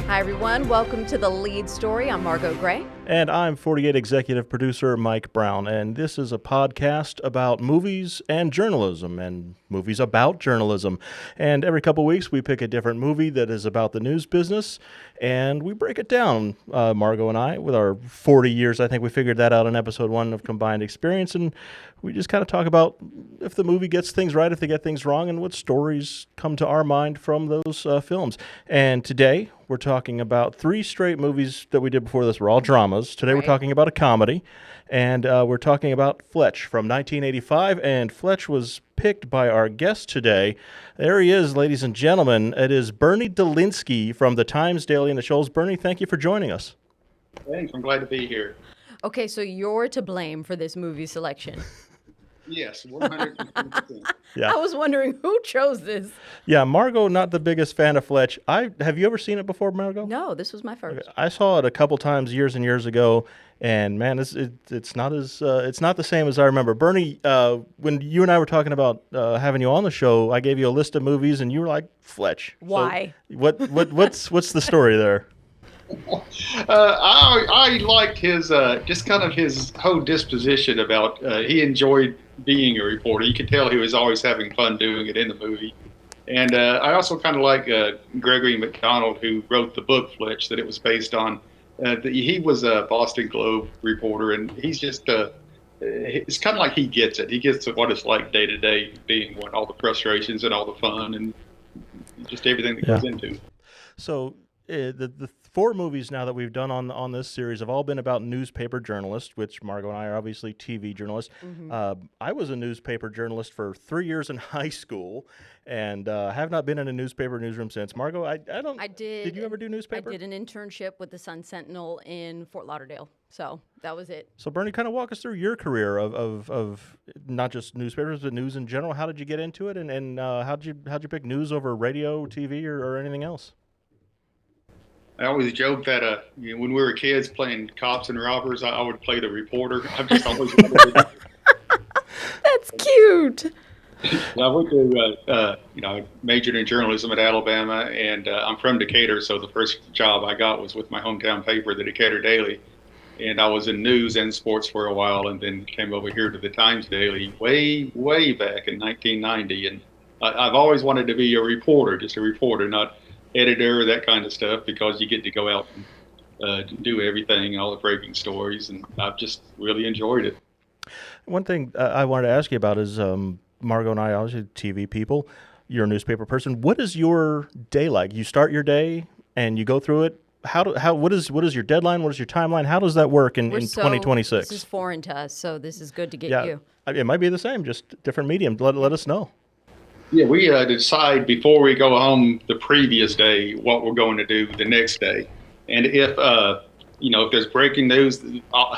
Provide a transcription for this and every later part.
Hi, everyone. Welcome to The Lead Story. I'm Margo Gray. And I'm 48 executive producer Mike Brown, and this is a podcast about movies and journalism, and movies about journalism. And every couple weeks, we pick a different movie that is about the news business, and we break it down, Margo and I, with our 40 years. I think we figured that out in episode 1 of Combined Experience, and we just kind of talk about if the movie gets things right, if they get things wrong, and what stories come to our mind from those films. And today, we're talking about 3 straight movies that we did before this. Were all dramas. Today we're talking about a comedy, and we're talking about Fletch from 1985, and Fletch was picked by our guest today. There he is, ladies and gentlemen. It is Bernie Delinski from the Times Daily and the Shoals. Bernie, thank you for joining us. Thanks. I'm glad to be here. Okay, so you're to blame for this movie selection. Yes, 100%. Yeah. I was wondering who chose this. Yeah, Margo, not the biggest fan of Fletch. Have you ever seen it before, Margo? No, this was my first. Okay. I saw it a couple times years and years ago, and man, it's not the same as I remember. Bernie, when you and I were talking about having you on the show, I gave you a list of movies, and you were like, Fletch. Why? So what's the story there? I liked his just kind of his whole disposition about he enjoyed being a reporter. You could tell he was always having fun doing it in the movie. And I also kind of like Gregory McDonald, who wrote the book Fletch that it was based on. He was a Boston Globe reporter, and he's just it's kind of like he gets it. He gets what it's like day to day being one, all the frustrations and all the fun and just everything that goes into it. So the 4 movies now that we've done on this series have all been about newspaper journalists, which Margo and I are obviously TV journalists. Mm-hmm. I was a newspaper journalist for 3 years in high school, and have not been in a newspaper newsroom since. Margo, I did. Did you ever do newspaper? I did an internship with the Sun Sentinel in Fort Lauderdale, so that was it. So Bernie, kind of walk us through your career of not just newspapers but news in general. How did you get into it, and how'd you pick news over radio, TV, or anything else? I always joke that when we were kids playing cops and robbers, I would play the reporter. I've just always wanted to do that. That's cute. I went to, I majored in journalism at Alabama, and I'm from Decatur, so the first job I got was with my hometown paper, the Decatur Daily. And I was in news and sports for a while, and then came over here to the Times Daily way, way back in 1990. And I've always wanted to be a reporter, just a reporter, not editor, that kind of stuff, because you get to go out and do everything, all the breaking stories, and I've just really enjoyed it. One thing I wanted to ask you about is Margo and I, obviously TV people, you're a newspaper person. What is your day like? You start your day and you go through it. What is your deadline? What is your timeline? How does that work in 2026? This is foreign to us, so this is good to get you. It might be the same, just different medium. Let us know. Yeah, we decide before we go home the previous day what we're going to do the next day. And if there's breaking news,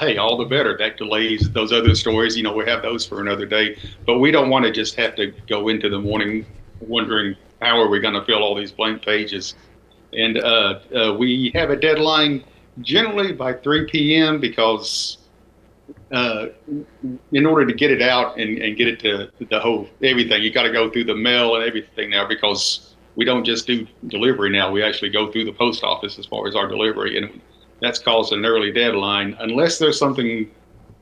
hey, all the better. That delays those other stories. We have those for another day. But we don't want to just have to go into the morning wondering how are we going to fill all these blank pages. And we have a deadline generally by 3 p.m. because in order to get it out and get it to the whole everything, you got to go through the mail and everything now, because we don't just do delivery now. We actually go through the post office as far as our delivery, and that's caused an early deadline unless there's something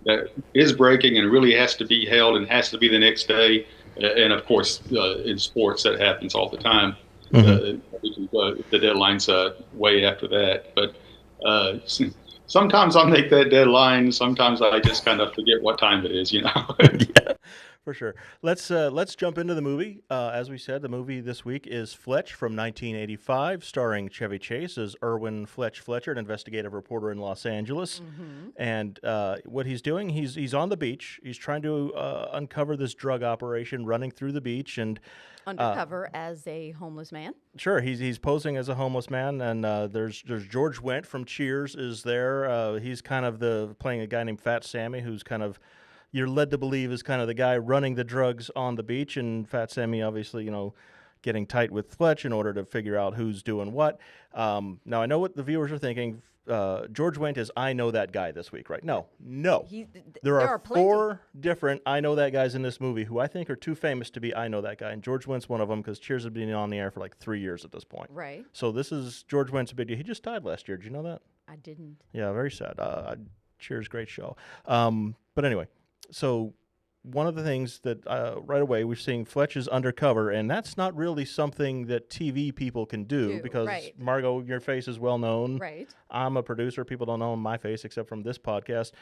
that is breaking and really has to be held and has to be the next day. And of course, in sports that happens all the time. Mm-hmm. The deadline's way after that, but sometimes I'll make that deadline. Sometimes I just kind of forget what time it is, Yeah, for sure. Let's jump into the movie. As we said, the movie this week is Fletch from 1985, starring Chevy Chase as Irwin Fletcher, an investigative reporter in Los Angeles. Mm-hmm. And what he's doing, he's on the beach. He's trying to uncover this drug operation running through the beach, and undercover as a homeless man. Sure, he's posing as a homeless man, and there's George Wendt from Cheers is there. He's kind of playing a guy named Fat Sammy, who's kind of, you're led to believe is kind of the guy running the drugs on the beach, and Fat Sammy obviously, getting tight with Fletch in order to figure out who's doing what. Now I know what the viewers are thinking. George went as I know that guy this week, right? No. There are are plenty. 4 different I know that guys in this movie who I think are too famous to be I know that guy, and George Went's one of them because Cheers has been on the air for like 3 years at this point. Right. So this is George Went's a big deal. He just died last year. Did you know that? I didn't. Yeah, very sad. Cheers, great show. But anyway, so one of the things that right away we're seeing Fletch is undercover, and that's not really something that TV people can do because, right. Margo, your face is well known. Right. I'm a producer. People don't know my face except from this podcast.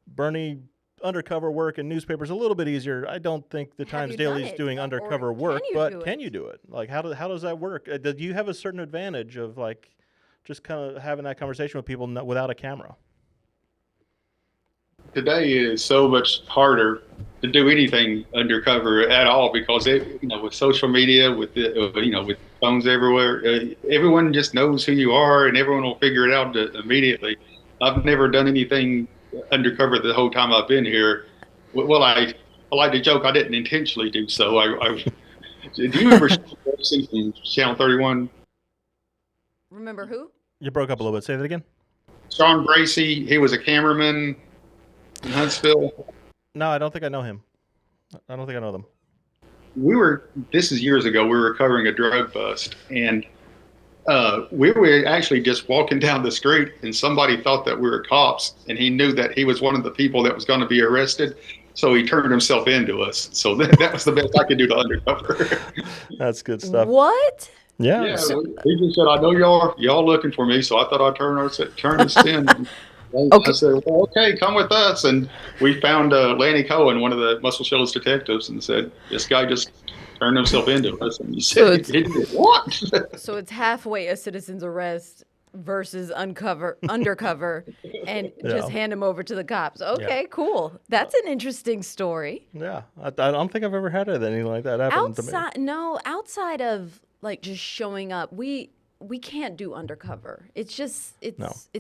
Bernie, undercover work in newspapers a little bit easier. I don't think the Times Daily is doing undercover work, but can you do it? Like, how does that work? Do you have a certain advantage of like just kind of having that conversation with people without a camera? Today is so much harder to do anything undercover at all because with social media, with with phones everywhere, everyone just knows who you are and everyone will figure it out immediately. I've never done anything undercover the whole time I've been here. Well, I like to joke I didn't intentionally do so. Do you remember from Channel 31? Remember who? You broke up a little bit. Say that again. Sean Bracey. He was a cameraman in Huntsville. No, I don't think I know him. I don't think I know them. This is years ago, we were covering a drug bust, and we were actually just walking down the street, and somebody thought that we were cops, and he knew that he was one of the people that was going to be arrested, so he turned himself into us. So that was the best I could do to undercover. That's good stuff. What? Yeah. He just said, "I know y'all looking for me," so I thought I'd turn us in. Okay. I said, well, okay, come with us. And we found Lanny Cohen, one of the Muscle Shoals detectives, and said, this guy just turned himself into us. And he said, he did what? So it's halfway a citizen's arrest versus undercover, and just hand him over to the cops. Okay, cool. That's an interesting story. Yeah. I don't think I've ever had anything like that happen to me. No, outside of like just showing up, we can't do undercover. It's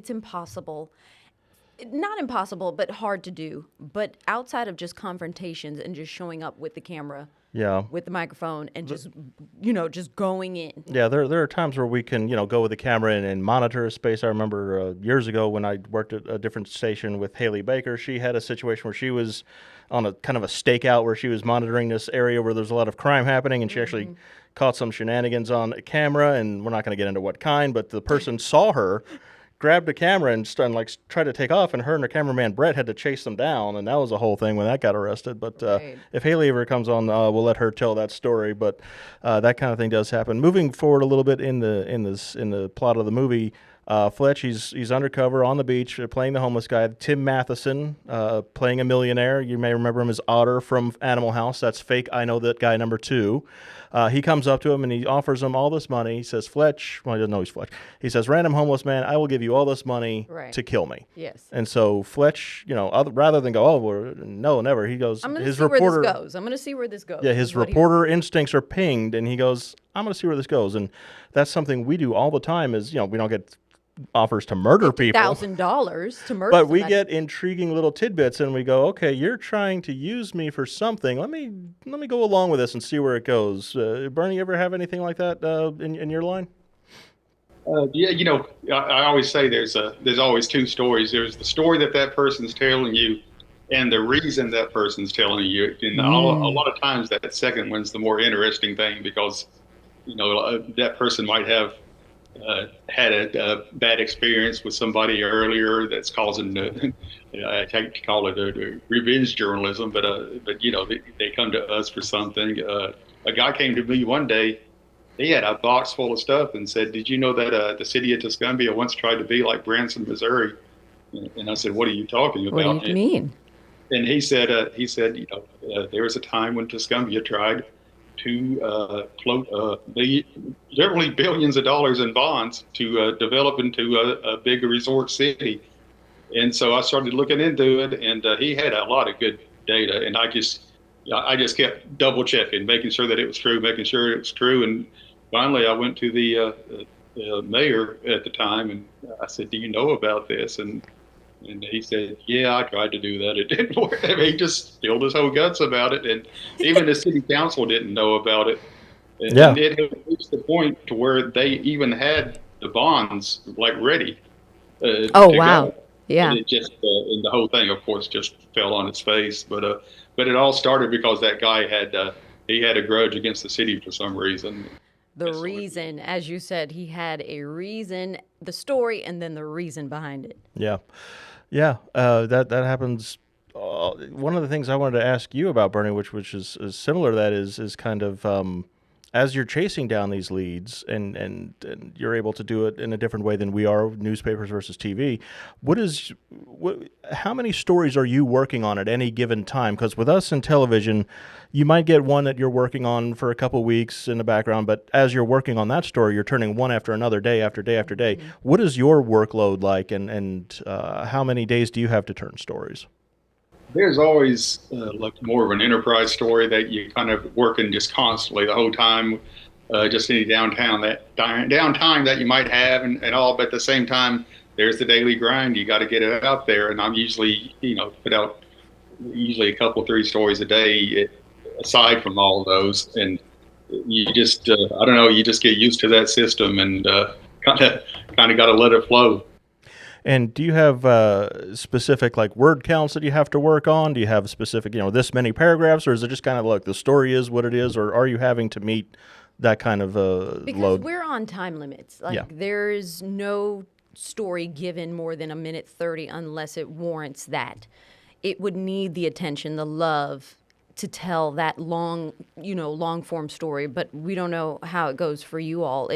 impossible. Not impossible, but hard to do. But outside of just confrontations and just showing up with the camera, with the microphone, and just going in. Yeah, there are times where we can go with the camera and monitor a space. I remember years ago when I worked at a different station with Haley Baker. She had a situation where she was on a kind of a stakeout where she was monitoring this area where there's a lot of crime happening, and she actually caught some shenanigans on camera. And we're not going to get into what kind, but the person saw her, grabbed the camera and tried to take off, and her and her cameraman Brett had to chase them down, and that was a whole thing when that got arrested. But if Haley ever comes on, we'll let her tell that story. But that kind of thing does happen. Moving forward a little bit in the plot of the movie, Fletch he's undercover on the beach playing the homeless guy. Tim Matheson playing a millionaire. You may remember him as Otter from Animal House. That's fake I know that guy number 2. He comes up to him and he offers him all this money. He says, Fletch, well, he doesn't know he's Fletch. He says, random homeless man, I will give you all this money to kill me. Yes. And so Fletch, rather than go, no, never, he goes, I'm going to see where this goes. I'm going to see where this goes. Yeah, his reporter instincts are pinged, and he goes, I'm going to see where this goes. And that's something we do all the time is, we don't get offers to murder people. $1,000 to murder But somebody. we get intriguing little tidbits, and we go, okay, you're trying to use me for something. Let me go along with this and see where it goes. Bernie, you ever have anything like that in your line? Yeah, I always say there's always 2 stories. There's the story that person's telling you, and the reason that person's telling you. And a lot of times that second one's the more interesting thing because, that person might have had a bad experience with somebody earlier that's causing I hate to call it a revenge journalism, but they come to us for something. A guy came to me one day. He had a box full of stuff and said, "Did you know that the city of Tuscumbia once tried to be like Branson, Missouri?" And I said, "What are you talking about?" What do you mean? And he said, there was a time when Tuscumbia tried to float literally billions of dollars in bonds to develop into a big resort city. And so I started looking into it, and he had a lot of good data, and I just kept double checking, making sure that it was true, and finally I went to the mayor at the time, and I said, "Do you know about this?" And he said, "Yeah, I tried to do that. It didn't work." I mean, he just spilled his whole guts about it. And even the city council didn't know about it. And it had reached the point to where they even had the bonds ready. Oh, to wow. go. Yeah. And it just and the whole thing, of course, just fell on its face. But it all started because that guy had he had a grudge against the city for some reason. The That's the only reason, as you said, he had a reason, the story, and then the reason behind it. Yeah. Yeah, that happens. One of the things I wanted to ask you about, Bernie, which is similar to that, is kind of as you're chasing down these leads, and you're able to do it in a different way than we are, newspapers versus TV. How many stories are you working on at any given time? Because with us in television, you might get one that you're working on for a couple weeks in the background, but as you're working on that story, you're turning one after another, day after day after day. Mm-hmm. What is your workload like, and how many days do you have to turn stories? There's always like more of an enterprise story that you kind of working just constantly the whole time, just any downtime that you might have and all. But at the same time, there's the daily grind. You got to get it out there. And I'm usually, put out usually a couple, 3 stories a day aside from all of those. And you just, I don't know, you just get used to that system and kind of got to let it flow. And do you have specific like word counts that you have to work on? Do you have specific, this many paragraphs, or is it just kind of like the story is what it is, or are you having to meet that kind of because load? We're on time limits. There's no story given more than 1:30 unless it warrants that. It would need the attention, the love to tell that long form story, but we don't know how it goes for you all.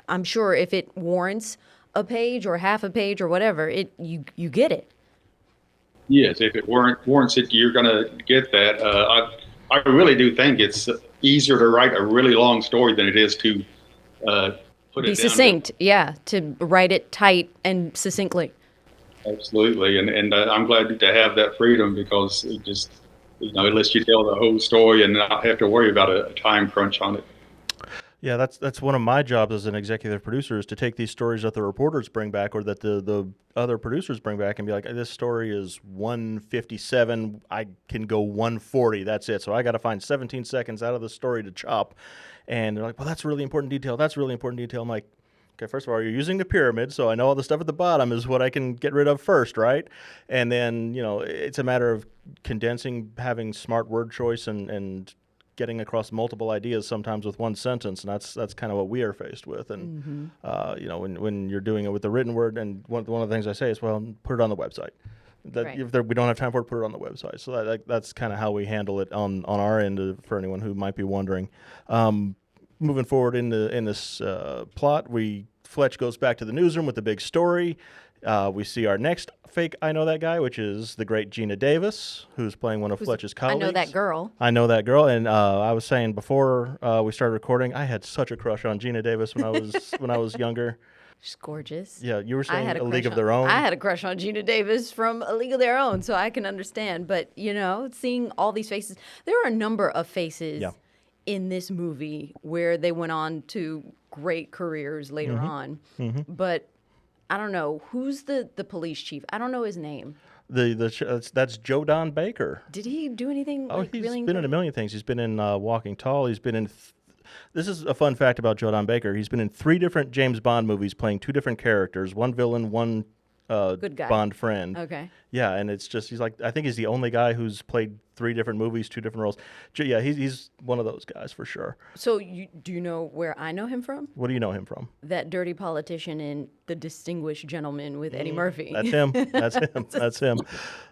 I'm sure if it warrants a page or half a page or whatever, you get it. Yes, if it warrants it, you're going to get that. I really do think it's easier to write a really long story than it is to put it down succinct. To write it tight and succinctly. Absolutely, and I'm glad to have that freedom because it just it lets you tell the whole story and not have to worry about a time crunch on it. Yeah, that's one of my jobs as an executive producer is to take these stories that the reporters bring back or that the other producers bring back and be like, this story is 157. I can go 140. That's it. So I got to find 17 seconds out of the story to chop. And they're like, well, that's really important detail. That's really important detail. I'm like, okay, first of all, you're using the pyramid, so I know all the stuff at the bottom is what I can get rid of first, right? And then, it's a matter of condensing, having smart word choice and getting across multiple ideas sometimes with one sentence, and that's kind of what we are faced with. And when you're doing it with the written word, and one of the things I say is, well, put it on the website. Right. If we don't have time for it, put it on the website. So that's kind of how we handle it on our end for anyone who might be wondering. Moving forward in this plot, Fletch goes back to the newsroom with the big story. We see our next fake I Know That Guy, which is the great Gina Davis, who's playing one of Fletch's colleagues. I know that girl. And I was saying before we started recording, I had such a crush on Gina Davis when I was younger. She's gorgeous. Yeah, you were saying A League of Their Own. I had a crush on Gina Davis from A League of Their Own, so I can understand. But, seeing all these faces, there are a number of faces in this movie where they went on to great careers later on. Mm-hmm. But I don't know. Who's the police chief? I don't know his name. That's Joe Don Baker. Did he do anything? He's been in a million things. He's been in Walking Tall. He's been in... This is a fun fact about Joe Don Baker. He's been in 3 different James Bond movies playing 2 different characters, one villain, one good guy. Bond friend. Okay. Yeah, and it's just, I think he's the only guy who's played 3 different movies, 2 different roles. Yeah, he's one of those guys for sure. So do you know where I know him from? What do you know him from? That dirty politician in The Distinguished Gentleman with Eddie Murphy. That's him. That's him.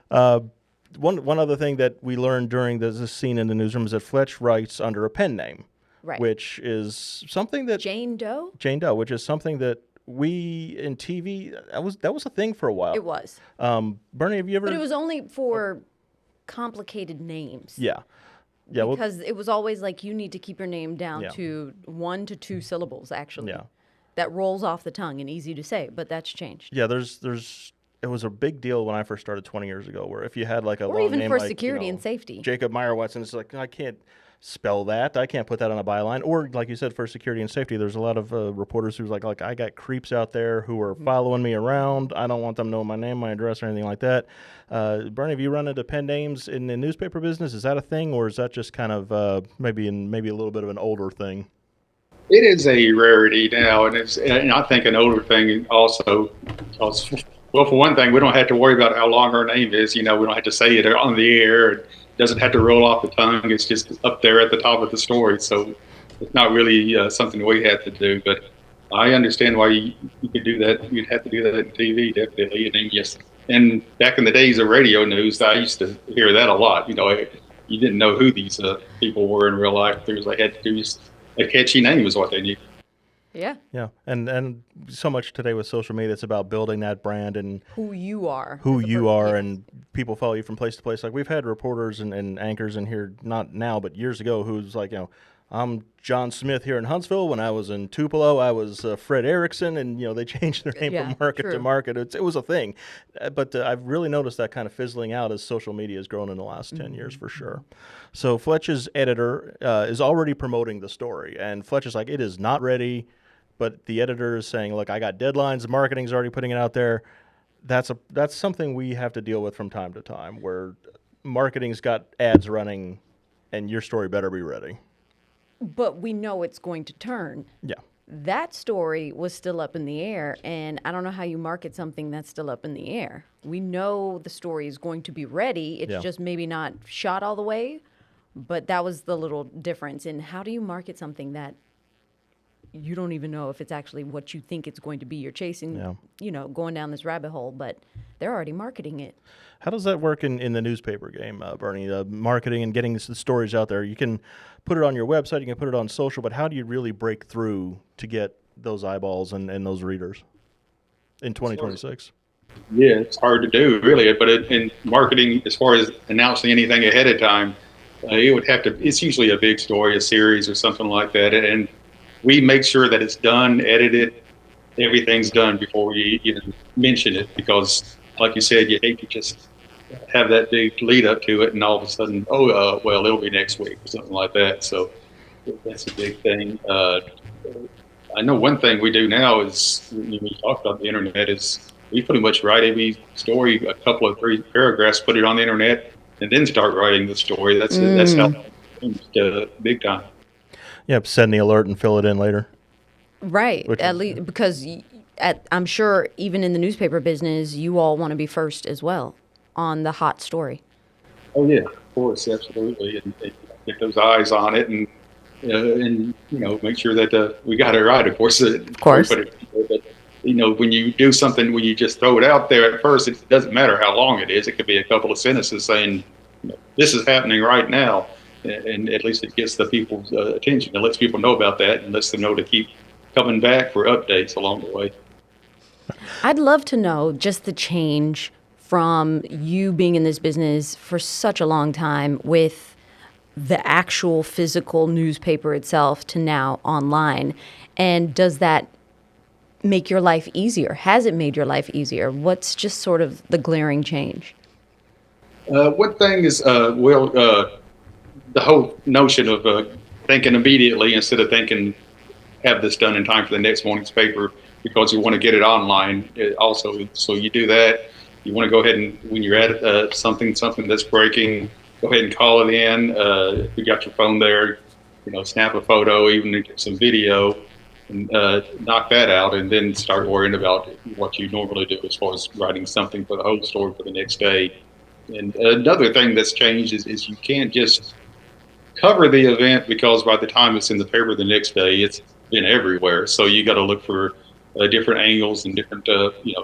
One other thing that we learned during this scene in the newsroom is that Fletch writes under a pen name. Right. Which is something that... Jane Doe, which is something that we in TV, that was a thing for a while. It was. Bernie, have you ever... But it was only for complicated names. Yeah. Because it was always like you need to keep your name down to 1 to 2 syllables, actually. Yeah. That rolls off the tongue and easy to say, but that's changed. Yeah, it was a big deal when I first started 20 years ago, where if you had like a long name, or even for security and safety. Jacob Meyer-Watson, it's like, I can't spell that. I can't put that on a byline. Or like you said, for security and safety, there's a lot of reporters who's like, I got creeps out there who are following me around. I don't want them knowing my name, my address, or anything like that. Bernie, have you run into pen names in the newspaper business? Is that a thing, or is that just kind of maybe a little bit of an older thing? It is a rarity now, and I think an older thing also because Well, for one thing, we don't have to worry about how long her name is. We don't have to say it on the air. It doesn't have to roll off the tongue. It's just up there at the top of the story. So it's not really something we have to do. But I understand why you could do that. You'd have to do that in TV, definitely. And back in the days of radio news, I used to hear that a lot. You didn't know who these people were in real life. They had to do just a catchy name is what they needed. Yeah. Yeah. And so much today with social media, it's about building that brand and who you are. And people follow you from place to place. Like we've had reporters and anchors in here, not now, but years ago, who's like, I'm John Smith here in Huntsville. When I was in Tupelo, I was Fred Erickson, and they changed their name from market to market. It was a thing, but I've really noticed that kind of fizzling out as social media has grown in the last 10 years for sure. So Fletch's editor is already promoting the story, and Fletch is like, it is not ready, but the editor is saying, look, I got deadlines. The marketing's already putting it out there. That's something we have to deal with from time to time, where marketing's got ads running, and your story better be ready. But we know it's going to turn. Yeah. That story was still up in the air, and I don't know how you market something that's still up in the air. We know the story is going to be ready. It's just maybe not shot all the way, but that was the little difference. And how do you market something that you don't even know if it's actually what you think it's going to be? You're chasing, going down this rabbit hole, but they're already marketing it. How does that work in the newspaper game, Bernie? Marketing and getting the stories out there. You can put it on your website, you can put it on social, but how do you really break through to get those eyeballs and those readers in 2026? Yeah, it's hard to do, really. But in marketing, as far as announcing anything ahead of time, it's usually a big story, a series or something like that. And we make sure that it's done, edited, everything's done before you even mention it, because like you said, you hate to just have that big lead up to it and all of a sudden, well, it'll be next week or something like that. So that's a big thing. I know one thing we do now is, when we talk about the internet, is we pretty much write every story, a couple of 3 paragraphs, put it on the internet, and then start writing the story. That's how big time. Yep, send the alert and fill it in later. Right, at least because I'm sure even in the newspaper business, you all want to be first as well on the hot story. Oh yeah, of course, absolutely, and get those eyes on it, and make sure that we got it right. Of course. But when you do something, when you just throw it out there at first, it doesn't matter how long it is. It could be a couple of sentences saying, "This is happening right now," and at least it gets the people's attention. It lets people know about that, and lets them know to keep coming back for updates along the way. I'd love to know just the change from you being in this business for such a long time with the actual physical newspaper itself to now online. And does that make your life easier? Has it made your life easier? What's just sort of the glaring change? One thing is, the whole notion of thinking immediately instead of thinking, have this done in time for the next morning's paper, because you want to get it online also. So you do that. You want to go ahead and, when you're at something that's breaking, go ahead and call it in. If you got your phone there, snap a photo, even get some video, and knock that out, and then start worrying about what you normally do as far as writing something for the whole story for the next day. And another thing that's changed is you can't just cover the event, because by the time it's in the paper the next day, it's been everywhere. So you got to look for different angles and different,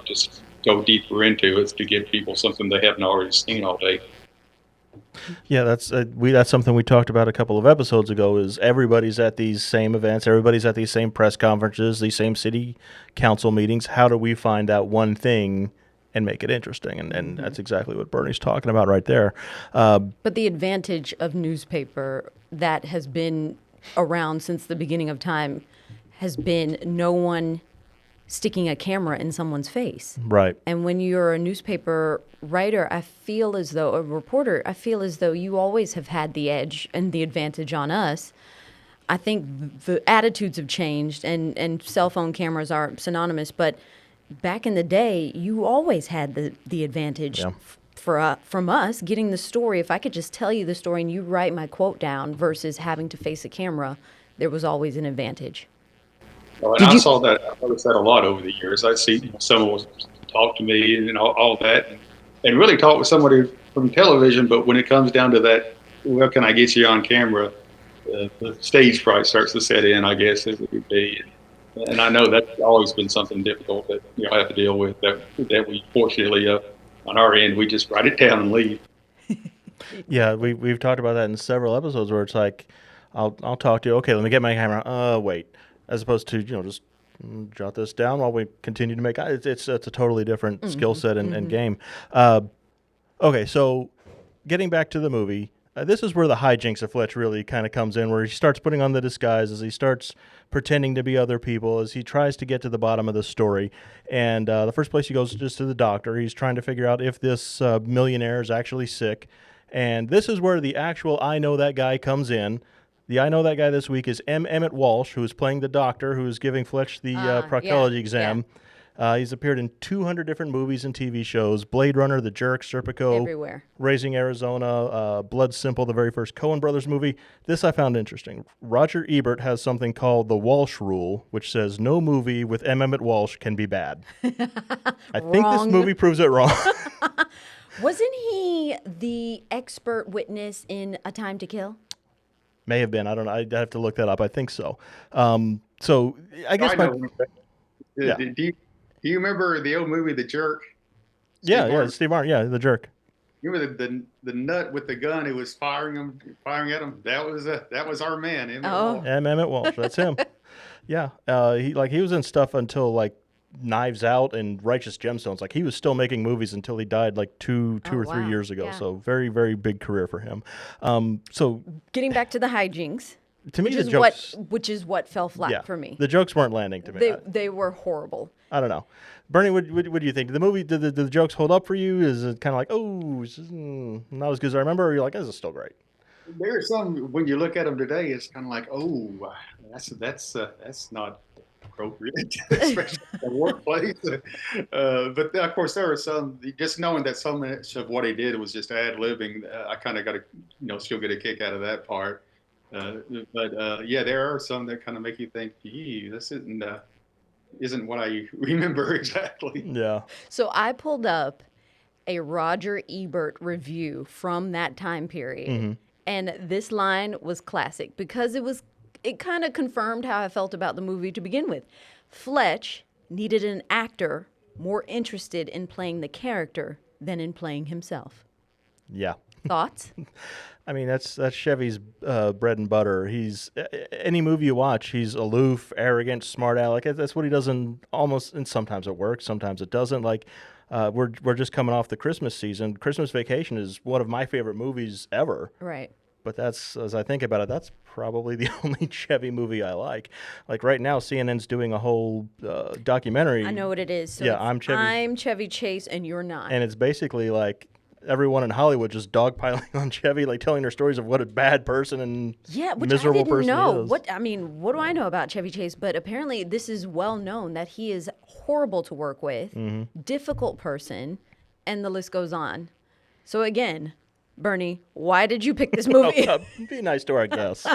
just go deeper into it to give people something they haven't already seen all day. Yeah, that's something we talked about a couple of episodes ago. Is everybody's at these same events, everybody's at these same press conferences, these same city council meetings. How do we find that one thing and make it interesting? And that's exactly what Bernie's talking about right there. But the advantage of newspaper that has been around since the beginning of time has been no one sticking a camera in someone's face. Right. And when you're a newspaper writer, a reporter, I feel as though you always have had the edge and the advantage on us. I think the attitudes have changed, and cell phone cameras are synonymous, but back in the day, you always had the advantage from us getting the story. If I could just tell you the story and you write my quote down versus having to face a camera, there was always an advantage. Well, and I noticed that a lot over the years. I see some of talk to me and all that, and really talk with somebody from television. But when it comes down to that, well, can I get you on camera? The stage fright starts to set in, I guess it would be. And I know that's always been something difficult that I have to deal with. That we fortunately, on our end, we just write it down and leave. Yeah, we've talked about that in several episodes where it's like, I'll talk to you. Okay, let me get my camera. Wait, as opposed to just jot this down while we continue to make. It's a totally different skill set and game. Okay, so getting back to the movie. This is where the hijinks of Fletch really kind of comes in, where he starts putting on the disguises, he starts pretending to be other people as he tries to get to the bottom of the story. And the first place he goes is just to the doctor. He's trying to figure out if this millionaire is actually sick. And this is where the actual I Know That Guy comes in. The I Know That Guy this week is Emmett Walsh, who is playing the doctor, who is giving Fletch the proctology exam. Yeah. He's appeared in 200 different movies and TV shows: Blade Runner, The Jerk, Serpico, everywhere. Raising Arizona, Blood Simple, the very first Coen Brothers movie. This I found interesting. Roger Ebert has something called the Walsh Rule, which says no movie with Emmett Walsh can be bad. I think this movie proves it wrong. Wasn't he the expert witness in A Time to Kill? May have been. I don't know. I'd have to look that up. I think so. So I guess Do you remember the old movie The Jerk? Steve Martin. Yeah, The Jerk. You remember the nut with the gun who was firing at him? That was our man, Emmett Walsh. Emmett Walsh. That's him. Yeah. He was in stuff until like Knives Out and Righteous Gemstones. Like he was still making movies until he died like two or 3 years ago. Yeah. So very, very big career for him. So getting back to the hijinks. To me, the jokes, which is what fell flat for me. The jokes weren't landing to me. They were horrible. I don't know. Bernie, what do you think? Did the movie, did the jokes hold up for you? Is it kind of like, oh, this is not as good as I remember? Or you're like, this is still great? There are some, when you look at them today, it's kind of like, oh, that's not appropriate, especially in the workplace. But of course, there are some, just knowing that so much of what he did was just ad-libbing, I kind of got to, still get a kick out of that part. There are some that kind of make you think, gee, this isn't what I remember exactly. Yeah. So I pulled up a Roger Ebert review from that time period, and this line was classic because it kind of confirmed how I felt about the movie to begin with. Fletch needed an actor more interested in playing the character than in playing himself. Yeah. Thoughts? I mean, that's Chevy's bread and butter. He's any movie you watch, he's aloof, arrogant, smart aleck. That's what he does and sometimes it works, sometimes it doesn't. Like we're just coming off the Christmas season. Christmas Vacation is one of my favorite movies ever. Right. But that's, as I think about it, that's probably the only Chevy movie I like. Like right now, CNN's doing a whole documentary. I know what it is. So yeah, I'm Chevy Chase and you're not. And it's basically like everyone in Hollywood just dogpiling on Chevy, like telling their stories of what a bad person and miserable person he is. What do I know about Chevy Chase? But apparently this is well known that he is horrible to work with, difficult person, and the list goes on. So again, Bernie, why did you pick this movie? Be nice to our guests.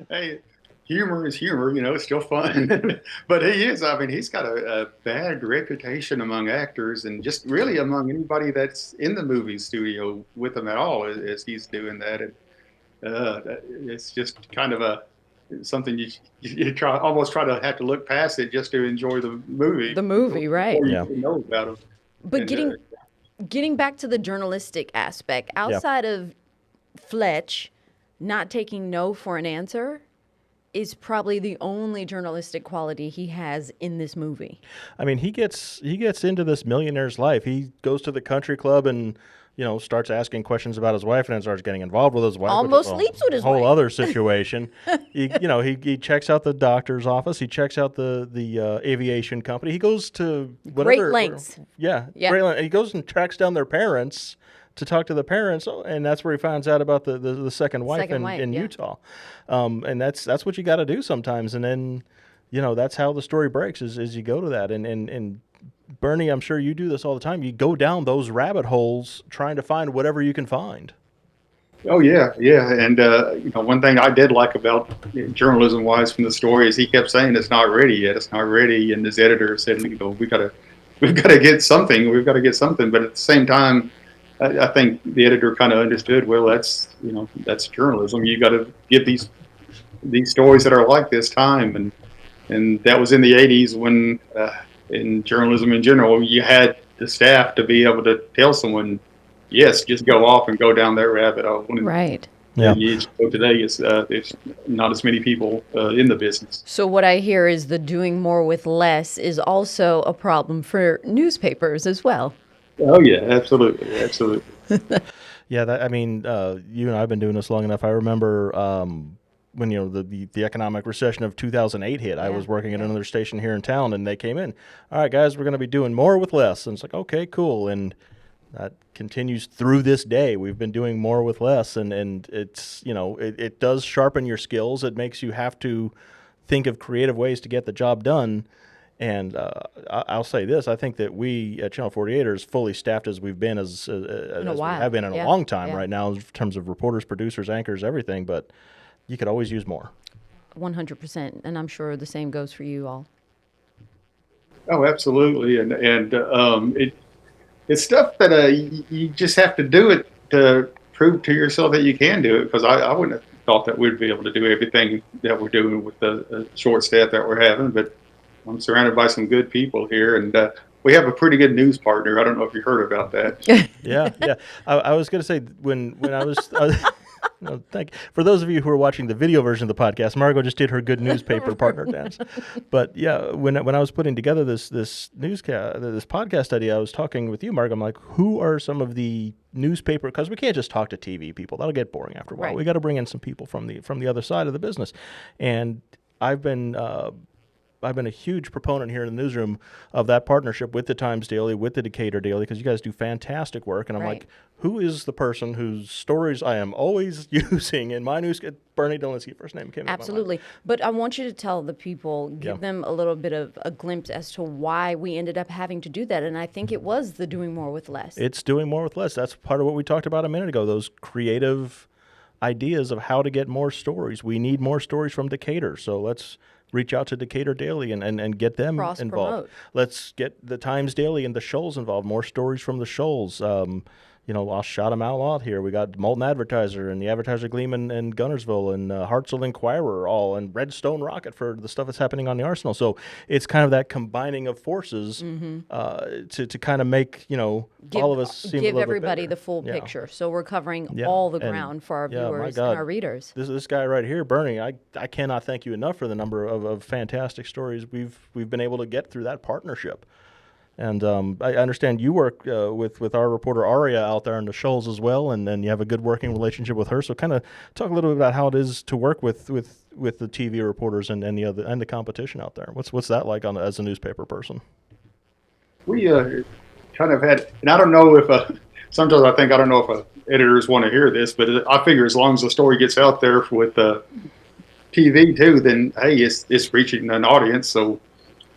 Hey, humor is humor, it's still fun. But he is, he's got a bad reputation among actors and just really among anybody that's in the movie studio with him at all as he's doing that. And it's just kind of something you almost try to have to look past it just to enjoy the movie. The movie, right. Yeah. You know about him. But getting back to the journalistic aspect, outside of Fletch not taking no for an answer, is probably the only journalistic quality he has in this movie. I mean, he gets into this millionaire's life. He goes to the country club and starts asking questions about his wife and then starts getting involved with his wife. Almost sleeps with his wife. Whole other situation. He checks out the doctor's office. He checks out the aviation company. He goes to great lengths. Great lengths. He goes and tracks down their parents to talk to the parents, and that's where he finds out about the second wife in Utah. And that's what you got to do sometimes. And then, that's how the story breaks is you go to that. And Bernie, I'm sure you do this all the time. You go down those rabbit holes trying to find whatever you can find. Oh, yeah. And, one thing I did like about journalism-wise from the story is he kept saying it's not ready yet. It's not ready. And his editor said, we got to we've got to get something. We've got to get something. But at the same time, I think the editor kind of understood. Well, that's journalism. You got to give these stories that are like this time, and that was in the '80s when in journalism in general, you had the staff to be able to tell someone, yes, just go off and go down that rabbit hole. Right. Yeah. Today, there's not as many people in the business. So what I hear is the doing more with less is also a problem for newspapers as well. Oh, yeah, absolutely. Absolutely. Yeah, you and I have been doing this long enough. I remember when the economic recession of 2008 hit. Yeah, I was working at another station here in town, and they came in. All right, guys, we're going to be doing more with less. And it's like, okay, cool. And that continues through this day. We've been doing more with less, and it's it does sharpen your skills. It makes you have to think of creative ways to get the job done. And I'll say this: I think that we at Channel 48 are as fully staffed as we've been as we have been in a long time right now, in terms of reporters, producers, anchors, everything. But you could always use more. 100%, and I'm sure the same goes for you all. Oh, absolutely, and it's stuff that you just have to do it to prove to yourself that you can do it. Because I wouldn't have thought that we'd be able to do everything that we're doing with the short staff that we're having, but I'm surrounded by some good people here, and we have a pretty good news partner. I don't know if you heard about that. Yeah. I was going to say when I was. No, for those of you who are watching the video version of the podcast, Margo just did her good newspaper partner dance. But yeah, when I was putting together this podcast idea, I was talking with you, Margo. I'm like, who are some of the newspaper? Because we can't just talk to TV people; that'll get boring after a while. Right. We got to bring in some people from the other side of the business, and I've been a huge proponent here in the newsroom of that partnership with the Times Daily, with the Decatur Daily, because you guys do fantastic work. And I'm like, who is the person whose stories I am always using in my news? Bernie Delinski, first name came. Absolutely. But I want you to tell the people, give them a little bit of a glimpse as to why we ended up having to do that. And I think it was the doing more with less. It's doing more with less. That's part of what we talked about a minute ago, those creative ideas of how to get more stories. We need more stories from Decatur. So let's reach out to Decatur Daily and get them involved. Let's get the Times Daily and the Shoals involved. More stories from the Shoals. I'll shout them out here. We got Molten Advertiser and the Advertiser Gleeman and Gunnersville and Hartselle Inquirer and Redstone Rocket for the stuff that's happening on the Arsenal. So it's kind of that combining of forces to kind of make, all of us seem a little bit everybody better. The full picture. So we're covering all the ground for our viewers and our readers. This guy right here, Bernie, I cannot thank you enough for the number of fantastic stories we've been able to get through that partnership. And I understand you work with our reporter Aria out there in the Shoals as well, and then you have a good working relationship with her. So kind of talk a little bit about how it is to work with the TV reporters and the competition out there. What's that like as a newspaper person? We kind of had, and I don't know if sometimes I don't know if editors want to hear this, but I figure as long as the story gets out there with TV too, then hey, it's reaching an audience. So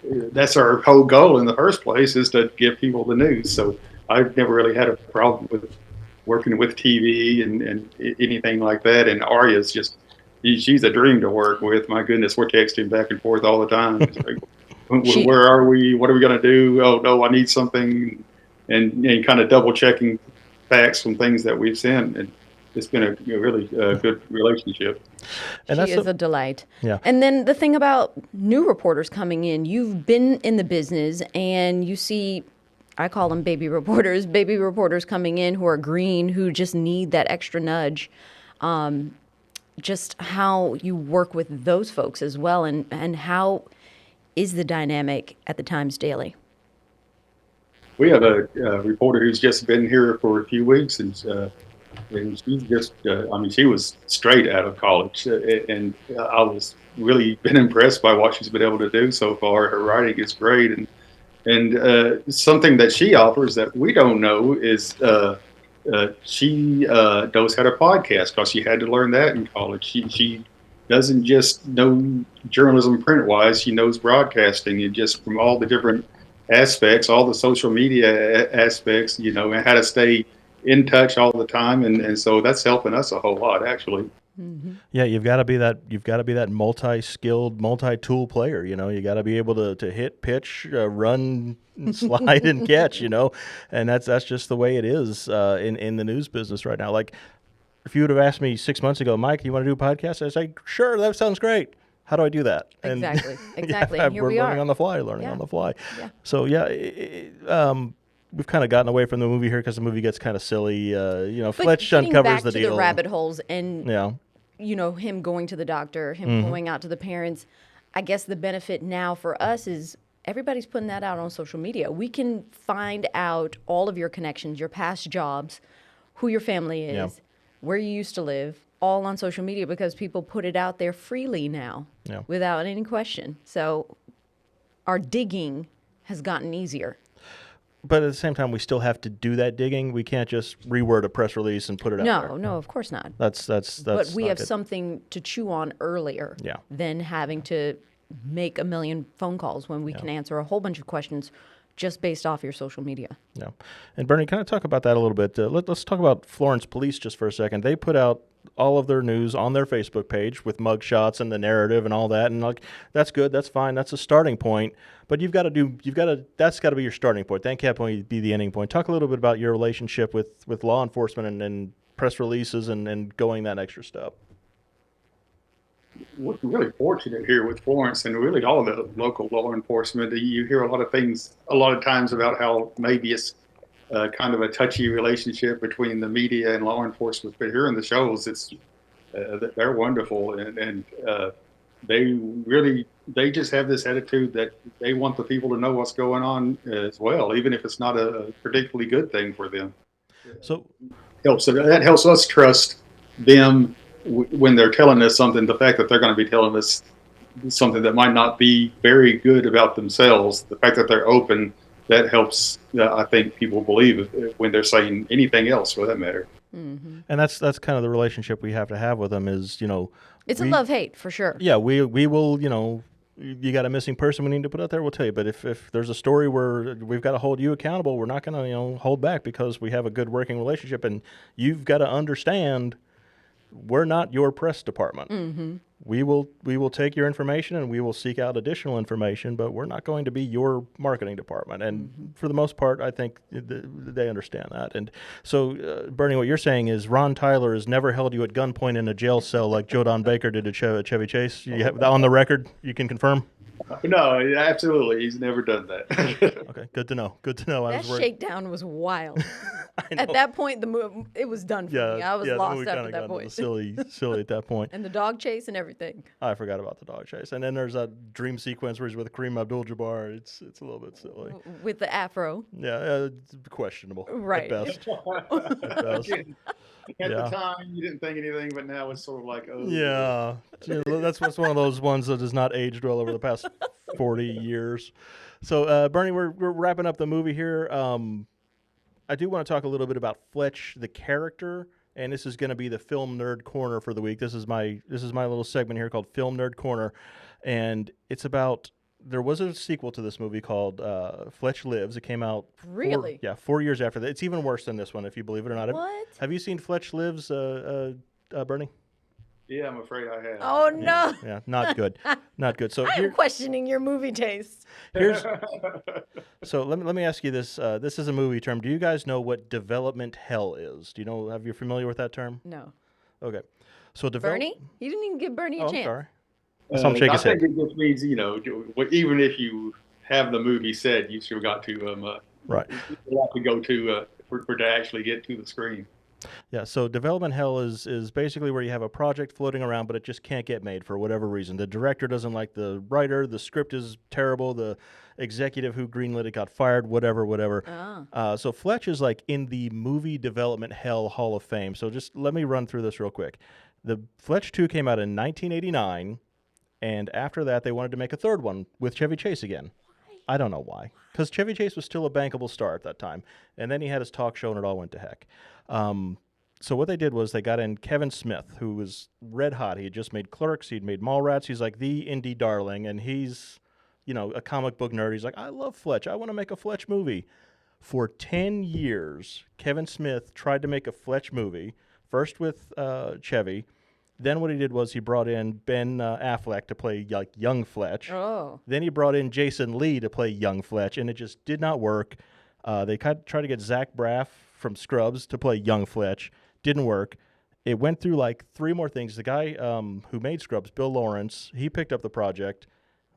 that's our whole goal in the first place, is to give people the news. So I've never really had a problem with working with TV and anything like that. And Aria's she's a dream to work with. My goodness, we're texting back and forth all the time. Like, where are we? What are we going to do? Oh, no, I need something. And kind of double checking facts from things that we've sent. And it's been a really good relationship. And she is a delight. Yeah. And then the thing about new reporters coming in, you've been in the business and you see, I call them baby reporters coming in who are green, who just need that extra nudge. Just how you work with those folks as well, and how is the dynamic at the Times Daily? We have a reporter who's just been here for a few weeks, and she's just, she was straight out of college, and I was really been impressed by what she's been able to do so far. Her writing is great, and something that she offers that we don't know is she knows how to podcast, because she had to learn that in college. She doesn't just know journalism print-wise, she knows broadcasting, and just from all the different aspects, all the social media aspects, and how to stay in touch all the time, and so that's helping us a whole lot, actually. Yeah, you've got to be that multi-skilled, multi-tool player. You got to be able to hit, pitch, run, slide, and catch. And that's just the way it is in the news business right now. Like, if you would have asked me 6 months ago, Mike, you want to do a podcast? I'd say, sure, that sounds great. How do I do that? Exactly. Yeah, And here we are. learning on the fly. Yeah. So we've kind of gotten away from the movie here because the movie gets kind of silly. Fletch uncovers the deal. The rabbit holes and yeah. Him going to the doctor, him going out to the parents. I guess the benefit now for us is everybody's putting that out on social media. We can find out all of your connections, your past jobs, who your family is, where you used to live, all on social media because people put it out there freely now without any question. So our digging has gotten easier. But at the same time, we still have to do that digging. We can't just reword a press release and put it out there. No, of course not. That's. But we have something to chew on earlier than having to make a million phone calls when we can answer a whole bunch of questions just based off your social media. Yeah. And Bernie, can I talk about that a little bit? Let's talk about Florence Police just for a second. They put out all of their news on their Facebook page with mugshots and the narrative and all that, and that's good, that's fine, that's a starting point. But that's got to be your starting point. That can't be the ending point. Talk a little bit about your relationship with law enforcement and press releases and going that extra step. We're really fortunate here with Florence and really all of the local law enforcement. You hear a lot of things a lot of times about how maybe it's kind of a touchy relationship between the media and law enforcement, but here in the shows, it's they're wonderful, and they just have this attitude that they want the people to know what's going on as well, even if it's not a particularly good thing for them. So that helps us trust them when they're telling us something. The fact that they're going to be telling us something that might not be very good about themselves, the fact that they're open, that helps, I think, people believe when they're saying anything else, for that matter. Mm-hmm. And that's kind of the relationship we have to have with them is, it's a love-hate for sure. Yeah, we will, you got a missing person we need to put out there, we'll tell you. But if there's a story where we've got to hold you accountable, we're not going to, hold back because we have a good working relationship. And you've got to understand we're not your press department. Mm-hmm. We will take your information and we will seek out additional information, but we're not going to be your marketing department. And for the most part, I think they understand that. And so, Bernie, what you're saying is Ron Tyler has never held you at gunpoint in a jail cell like Joe Don Baker did to Chevy Chase. You have that on the record? You can confirm? No, absolutely. He's never done that. Okay, good to know. That shakedown was wild. At that point, it was done for me. I was lost after that point. Silly at that point. And the dog chase and everything. I forgot about the dog chase. And then there's a dream sequence where he's with Kareem Abdul-Jabbar. It's a little bit silly. With the afro. Yeah, it's questionable. Right. At best. At the time, you didn't think anything, but now it's sort of like, oh. Yeah. That's one of those ones that has not aged well over the past 40 years. So, Bernie, we're wrapping up the movie here. I do want to talk a little bit about Fletch, the character, and this is going to be the Film Nerd Corner for the week. This is my little segment here called Film Nerd Corner, and it's about. There was a sequel to this movie called Fletch Lives. It came out 4 years after that. It's even worse than this one, if you believe it or not. What? Have you seen Fletch Lives, Bernie? Yeah, I'm afraid I have. Oh, no. Yeah, not good. Not good. So I'm questioning your movie taste. So let me ask you this. This is a movie term. Do you guys know what development hell is? Do you know? Have you familiar with that term? No. Okay. So Bernie? You didn't even give Bernie a chance. I'm sorry. Some shake his head. I think it just means, even if you have the movie said, you still got to right. You have to go to for to actually get to the screen. Yeah, so development hell is basically where you have a project floating around, but it just can't get made for whatever reason. The director doesn't like the writer, the script is terrible, the executive who greenlit it got fired, whatever. So Fletch is like in the movie development hell Hall of Fame. So just let me run through this real quick. The Fletch 2 came out in 1989, and after that they wanted to make a third one with Chevy Chase again. Why? I don't know why. Because Chevy Chase was still a bankable star at that time. And then he had his talk show and it all went to heck. So what they did was they got in Kevin Smith, who was red hot. He had just made Clerks. He'd made Mallrats. He's like the indie darling. And he's, a comic book nerd. He's like, I love Fletch. I want to make a Fletch movie. For 10 years, Kevin Smith tried to make a Fletch movie, first with Chevy, Then what he did was he brought in Ben Affleck to play like young Fletch. Oh. Then he brought in Jason Lee to play young Fletch, and it just did not work. They tried to get Zach Braff from Scrubs to play young Fletch. Didn't work. It went through like 3 more things. The guy who made Scrubs, Bill Lawrence, he picked up the project,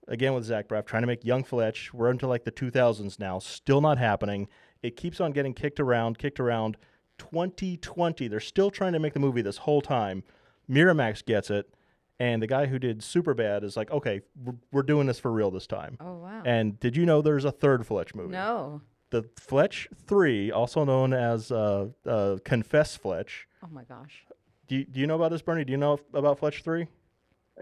again with Zach Braff, trying to make young Fletch. We're into like the 2000s now. Still not happening. It keeps on getting kicked around. 2020, they're still trying to make the movie this whole time. Miramax gets it, and the guy who did Superbad is like, okay, we're doing this for real this time. Oh, wow. And did you know there's a 3rd Fletch movie? No. The Fletch 3, also known as Confess Fletch. Oh, my gosh. Do you know about this, Bernie? Do you know about Fletch 3?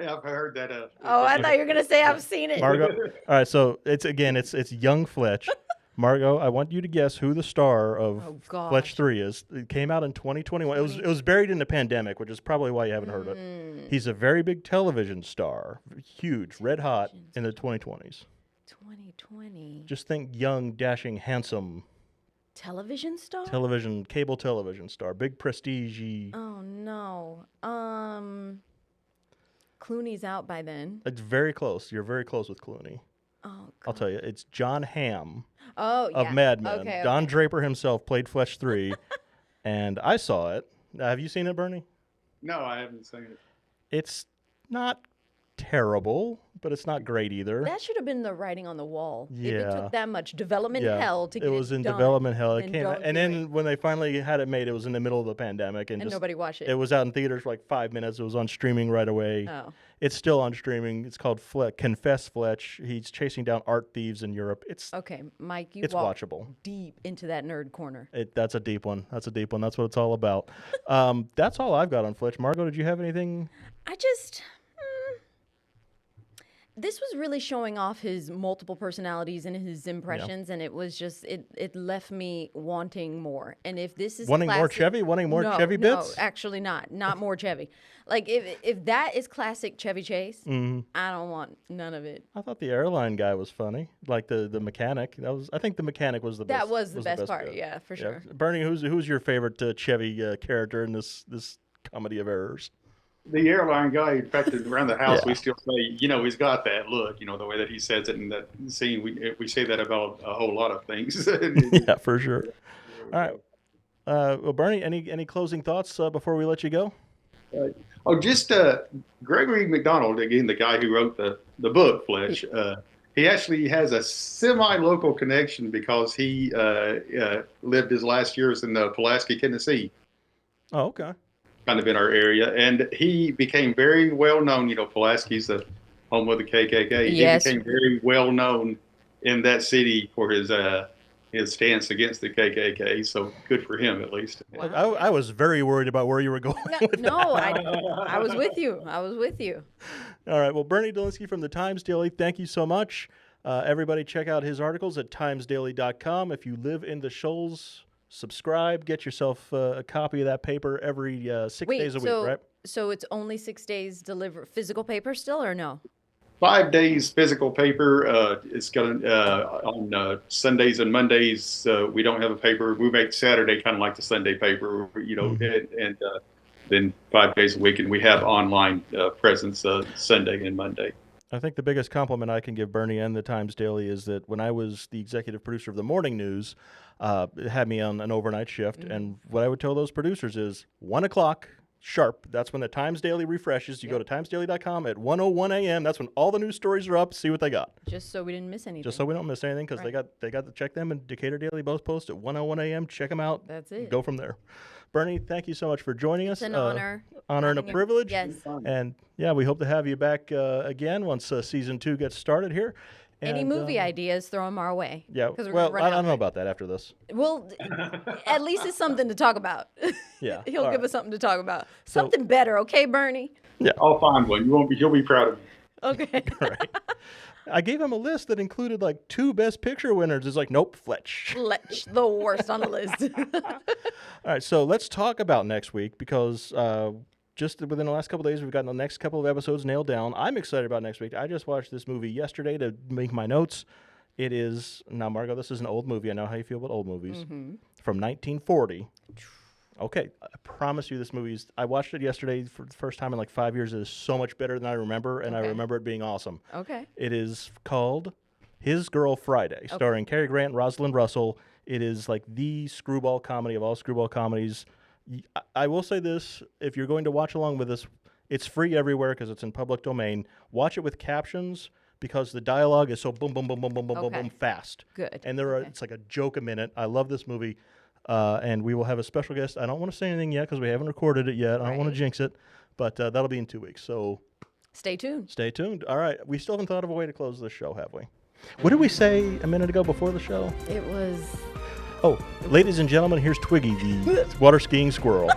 Yeah, I've heard that. Oh, I thought you were going to say I've seen it. Margo? All right, so it's young Fletch. Margo, I want you to guess who the star of Fletch 3 is. It came out in 2021. It was buried in the pandemic, which is probably why you haven't heard it. He's a very big television star, huge, red hot in the 2020s. 2020. Just think young, dashing, handsome. Television star? Cable television star, big prestige. Oh, no. Clooney's out by then. It's very close. You're very close with Clooney. Oh, God. I'll tell you, it's John Hamm of Mad Men. Okay, Don Draper himself played Fletch 3, and I saw it. Have you seen it, Bernie? No, I haven't seen it. It's not terrible, but it's not great either. That should have been the writing on the wall. Yeah. If it took that much development hell to get it was in done, development hell. It then came, don't and do then it. when they finally had it made, it was in the middle of the pandemic, and just, nobody watched it. It was out in theaters for like 5 minutes. It was on streaming right away. Oh. It's still on streaming. It's called Confess Fletch. He's chasing down art thieves in Europe. It's Okay, Mike, it's watchable. Deep into that nerd corner. That's a deep one. That's what it's all about. That's all I've got on Fletch. Margo, did you have anything? This was really showing off his multiple personalities and his impressions, and it was just it left me wanting more. And if this is wanting more Chevy Chevy bits? No, actually not more Chevy. Like if that is classic Chevy Chase, I don't want none of it. I thought the airline guy was funny, like the mechanic. I think the mechanic was the best. That was the best part, bit. yeah, for sure. Bernie, who's your favorite Chevy character in this comedy of errors? The airline guy, in fact, around the house, we still say, he's got that look, the way that he says it in that scene. We say that about a whole lot of things. Yeah, for sure. All right. Well, Bernie, any closing thoughts before we let you go? Just Gregory McDonald, again, the guy who wrote the book, Fletch. He actually has a semi-local connection because he lived his last years in Pulaski, Tennessee. Oh, okay. Kind of in our area, and he became very well known. Pulaski's the home of the KKK. Yes. He became very well known in that city for his stance against the KKK. So good for him, at least. Wow. I was very worried about where you were going. I was with you. All right. Well, Bernie Delinski from the Times Daily, thank you so much. Everybody, check out his articles at timesdaily.com. If you live in the Shoals, subscribe, get yourself a copy of that paper every 6 days a week, right? So it's only 6 days physical paper still, or no? 5 days physical paper. It's got on Sundays and Mondays. We don't have a paper. We make Saturday kind of like the Sunday paper, and then 5 days a week, and we have online presence Sunday and Monday. I think the biggest compliment I can give Bernie and the Times Daily is that when I was the executive producer of the morning news, it had me on an overnight shift. And what I would tell those producers is 1 o'clock sharp. That's when the Times Daily refreshes. You go to timesdaily.com at 1:01 a.m. That's when all the news stories are up. See what they got. Just so we didn't miss anything. Just so we don't miss anything, because they got to check them, and Decatur Daily both post at 1:01 a.m. Check them out. That's it. Go from there. Bernie, thank you so much for joining us. It's an honor. Honor and a privilege. Yes. And yeah, we hope to have you back again once season 2 gets started here. Any movie ideas, throw them our way. Yeah. Well, I don't know about that after this. Well, at least it's something to talk about. Yeah. He'll give us something to talk about. Something better, okay, Bernie? Yeah. I'll find one. He'll be proud of me. Okay. Right. I gave him a list that included like 2 Best Picture winners. It's like, nope, Fletch. Fletch, the worst on the list. All right, so let's talk about next week, because just within the last couple of days, we've gotten the next couple of episodes nailed down. I'm excited about next week. I just watched this movie yesterday to make my notes. It is, now, Margo, this is an old movie. I know how you feel about old movies. From 1940. Okay, I promise you this movie is, I watched it yesterday for the first time in like 5 years. It is so much better than I remember, and I remember it being awesome. Okay. It is called His Girl Friday, starring Cary Grant and Rosalind Russell. It is like the screwball comedy of all screwball comedies. I will say this, if you're going to watch along with us, it's free everywhere because it's in public domain. Watch it with captions because the dialogue is so boom, boom, boom, boom, boom, boom, boom, boom, fast. Good. And it's like a joke a minute. I love this movie. And we will have a special guest. I don't want to say anything yet because we haven't recorded it yet. I don't want to jinx it, but that'll be in 2 weeks. So stay tuned. Stay tuned. All right. We still haven't thought of a way to close this show, have we? What did we say a minute ago before the show? It was... Oh, ladies and gentlemen, here's Twiggy, the water skiing squirrel.